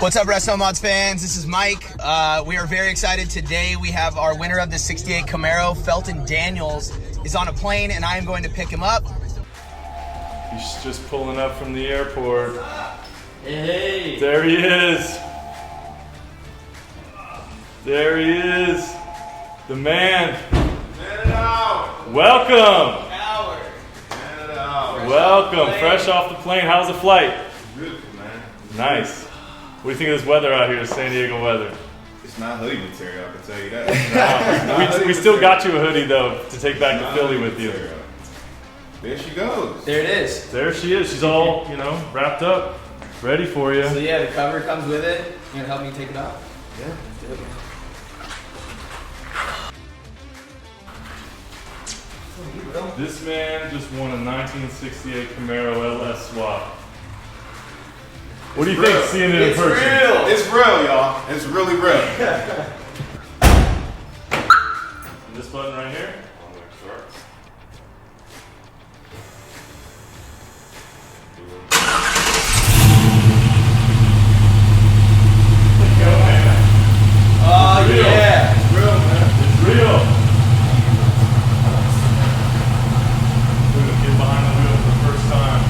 What's up, RestoMods fans? This is Mike. We are very excited today. We have our winner of the 68 Camaro, Felton Daniels, is on a plane, and I am going to pick him up. He's just pulling up from the airport. Hey! There he is. There he is. The man. Welcome. Welcome. Fresh off the plane. How's the flight? Beautiful, man. Nice. What do you think of this weather out here, San Diego weather? It's not hoodie material, I can tell you that. No, we still got you a hoodie though to take back to Philly with you. There she goes. There it is. There she is. She's all, wrapped up, ready for you. So yeah, the cover comes with it. You gonna help me take it out? Yeah. Do it. This man just won a 1968 Camaro LS swap. What do you think seeing it in person? Real. It's real, y'all. It's really real. And this button right here? Oh yeah. It's real, man. It's real. We're gonna get behind the wheel for the first time.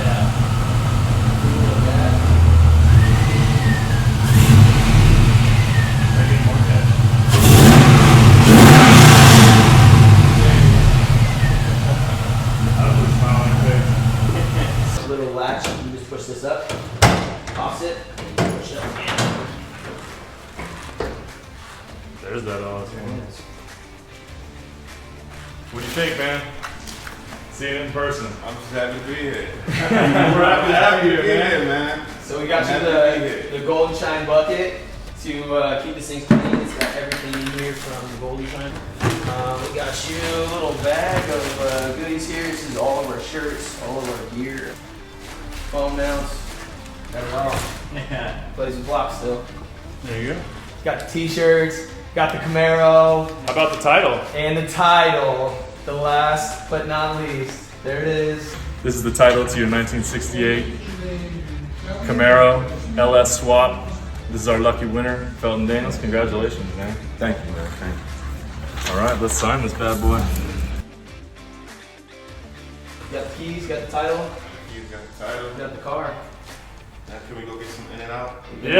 Yeah. Making more cash. I was smiling face. A little latch. You just push this up, toss it, and push it up. There's that awesome. What do you think, man? Seeing it in person. I'm just happy to be here. We're happy to have you to be here, man. here, man. So we got I'm you happy to be here. the Golden Shine bucket to keep this thing clean. It's got everything in here from the Golden Shine. We got you a little bag of goodies here. This is all of our shirts, all of our gear, foam mounts. Got it all. Yeah. Plays with blocks still. There you go. Got the t-shirts, got the Camaro, How about the title? and the title. The last but not least. There it is. This is the title to your 1968 Camaro LS swap. This is our lucky winner, Felton Daniels. Congratulations, man. Thank you, man. Thank you. All right, let's sign this bad boy. Got the keys, got the title, You got the title. got the car. Now can we go get some in and out? Yeah.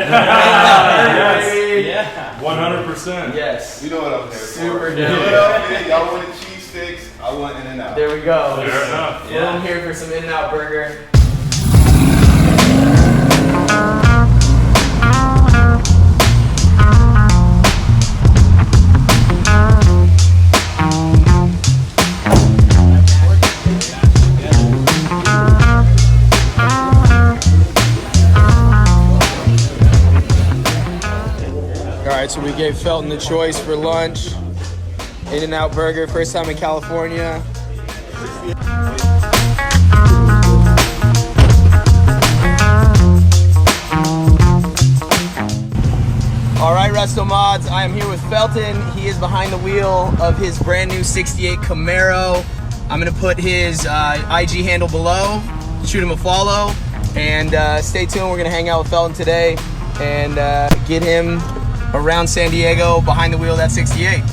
Yes. Yeah. 100%. Yes. You know what I'm here for. Super You know dope. what I'm here. Y'all wanted cheese sticks. I want in and out. There we go. Fair enough. We're in here for some In-N-Out burger. Alright, so we gave Felton the choice for lunch. In-N-Out burger, first time in California. Alright, RestoMods, I am here with Felton. He is behind the wheel of his brand new 68 Camaro. I'm gonna put his IG handle below, shoot him a follow, and stay tuned. We're gonna hang out with Felton today and get him around San Diego behind the wheel of that 68.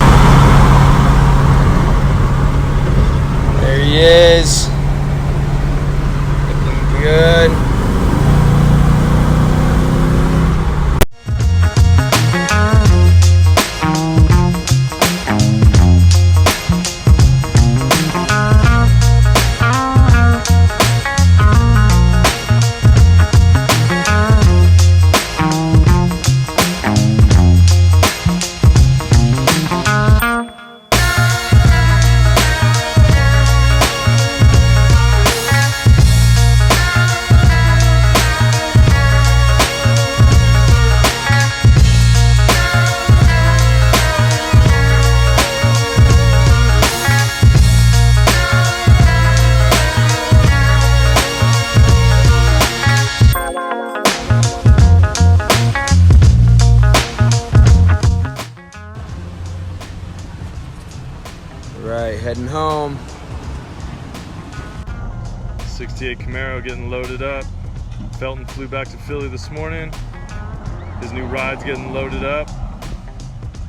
There he is. Looking good. Right, heading home. 68 Camaro getting loaded up. Felton flew back to Philly this morning. His new ride's getting loaded up.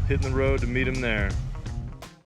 Hitting the road to meet him there.